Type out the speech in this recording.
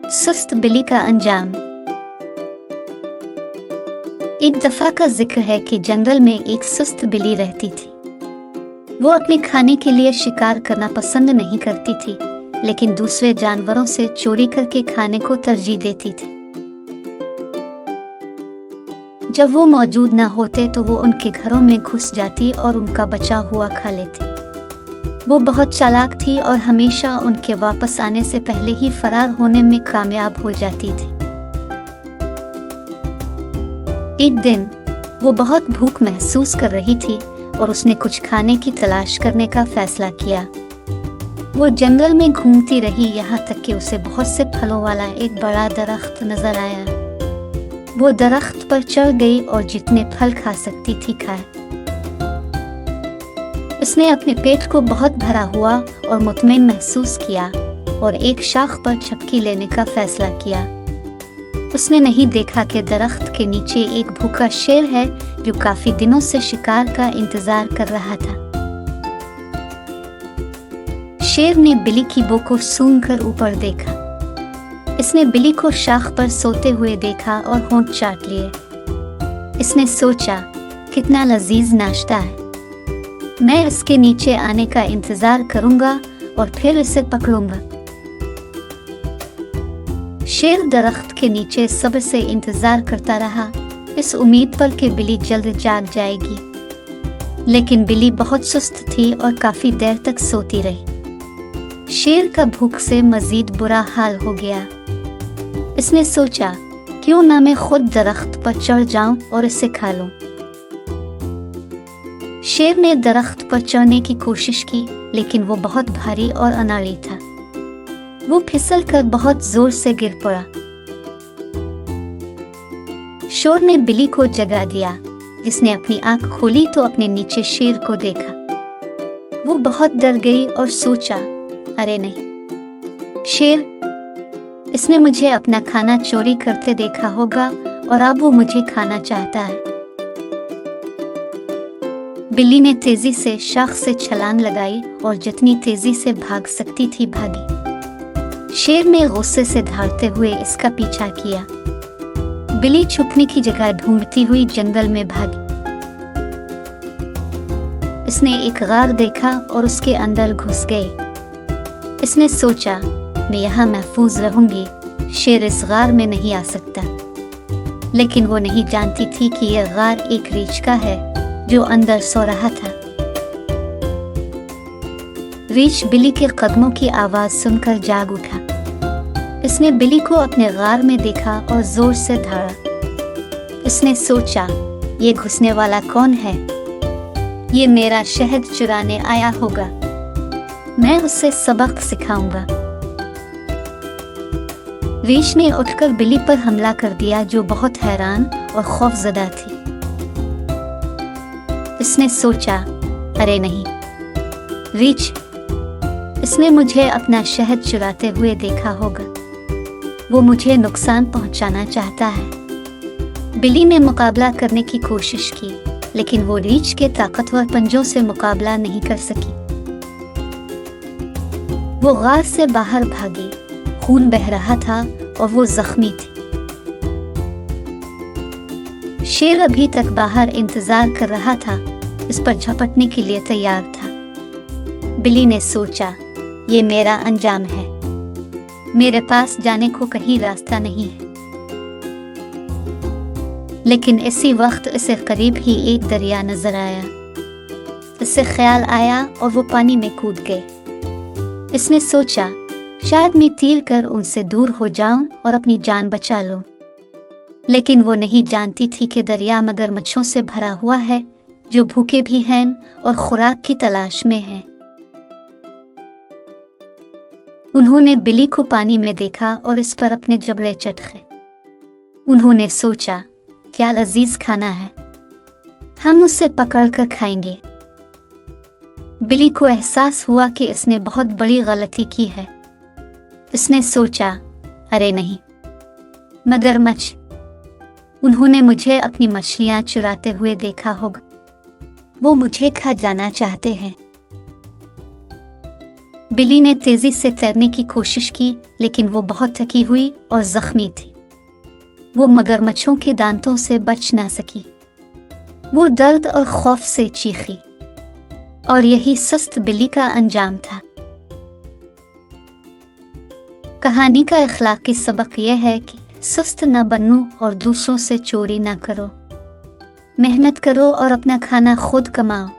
सुस्त बिल्ली का अंजाम। एक दफा का जिक्र है कि जंगल में एक सुस्त बिल्ली रहती थी। वो अपने खाने के लिए शिकार करना पसंद नहीं करती थी, लेकिन दूसरे जानवरों से चोरी करके खाने को तरजीह देती थी। जब वो मौजूद न होते तो वो उनके घरों में घुस जाती और उनका बचा हुआ खा लेती। वो बहुत चालाक थी और हमेशा उनके वापस आने से पहले ही फरार होने में कामयाब हो जाती थी। एक दिन वो बहुत भूख महसूस कर रही थी और उसने कुछ खाने की तलाश करने का फैसला किया। वो जंगल में घूमती रही, यहाँ तक कि उसे बहुत से फलों वाला एक बड़ा दरख्त नजर आया। वो दरख्त पर चढ़ गई और जितने फल खा सकती थी खाए। उसने अपने पेट को बहुत भरा हुआ और मुतमईन महसूस किया और एक शाख पर झपकी लेने का फैसला किया। उसने नहीं देखा कि दरख्त के नीचे एक भूखा शेर है जो काफी दिनों से शिकार का इंतजार कर रहा था। शेर ने बिल्ली की बो को सूंघकर ऊपर देखा। इसने बिल्ली को शाख पर सोते हुए देखा और होंठ चाट लिए। इसने सोचा, कितना लजीज नाश्ता है, मैं इसके नीचे आने का इंतजार करूंगा और फिर इसे पकड़ूंगा। शेर दरख्त के नीचे सब्र से इंतजार करता रहा, इस उम्मीद पर कि बिल्ली जल्द जाग जाएगी। लेकिन बिल्ली बहुत सुस्त थी और काफी देर तक सोती रही। शेर का भूख से मजीद बुरा हाल हो गया। इसने सोचा, क्यों ना मैं खुद दरख्त पर चढ़ जाऊं और इसे खा लूं। शेर ने दरख्त पर चढ़ने की कोशिश की, लेकिन वो बहुत भारी और अनाड़ी था। वो फिसलकर बहुत जोर से गिर पड़ा। शोर ने बिल्ली को जगा दिया, जिसने अपनी आंख खोली तो अपने नीचे शेर को देखा। वो बहुत डर गई और सोचा, अरे नहीं, शेर, इसने मुझे अपना खाना चोरी करते देखा होगा और अब वो मुझे खाना चाहता है। बिल्ली ने तेजी से शाख से छलांग लगाई और जितनी तेजी से भाग सकती थी भागी। शेर ने गुस्से से दहाड़ते हुए इसका पीछा किया। बिल्ली छुपने की जगह ढूंढती हुई जंगल में भागी। इसने एक गार देखा और उसके अंदर घुस गई। इसने सोचा, मैं यहाँ महफूज रहूंगी, शेर इस गार में नहीं आ सकता। लेकिन वो नहीं जानती थी कि यह गार एक रीछ का है जो अंदर सो रहा था। रीछ बिल्ली के कदमों की आवाज सुनकर जाग उठा। इसने बिल्ली को अपने गार में देखा और जोर से दहाड़ा। इसने सोचा, ये घुसने वाला कौन है? ये मेरा शहद चुराने आया होगा। मैं उसे सबक सिखाऊंगा। रीछ ने उठकर बिल्ली पर हमला कर दिया, जो बहुत हैरान और खौफजदा थी। इसने सोचा, अरे नहीं, रीछ, इसने मुझे अपना शहद चुराते हुए देखा होगा। वो मुझे नुकसान पहुंचाना चाहता है। बिल्ली ने मुकाबला करने की कोशिश की, लेकिन वो रीछ के ताकतवर पंजों से मुकाबला नहीं कर सकी। वो गार से बाहर भागी, खून बह रहा था और वो जख्मी थी। शेर अभी तक बाहर इंतजार कर रहा था, इस पर झपटने के लिए तैयार था। बिल्ली ने सोचा, ये मेरा अंजाम है, मेरे पास जाने को कहीं रास्ता नहीं है। लेकिन इसी वक्त इसे करीब ही एक दरिया नजर आया। इसे ख्याल आया और वो पानी में कूद गए। इसने सोचा, शायद मैं तीर कर उनसे दूर हो जाऊं और अपनी जान बचा लूं। लेकिन वो नहीं जानती थी कि दरिया मगरमच्छों से भरा हुआ है, जो भूखे भी हैं और खुराक की तलाश में हैं। उन्होंने बिल्ली को पानी में देखा और इस पर अपने जबड़े चटके। उन्होंने सोचा, क्या लजीज खाना है, हम उसे पकड़कर खाएंगे। बिल्ली को एहसास हुआ कि इसने बहुत बड़ी गलती की है। इसने सोचा, अरे नहीं, मगरमच्छ, उन्होंने मुझे अपनी मछलियां चुराते हुए देखा होगा। वो मुझे खा जाना चाहते हैं। बिल्ली ने तेजी से तैरने की कोशिश की, लेकिन वो बहुत थकी हुई और जख्मी थी। वो मगरमच्छों के दांतों से बच ना सकी। वो दर्द और खौफ से चीखी, और यही सुस्त बिल्ली का अंजाम था। कहानी का अखलाकी सबक यह है कि सुस्त न बनो और दूसरों से चोरी ना करो। मेहनत करो और अपना खाना खुद कमाओ।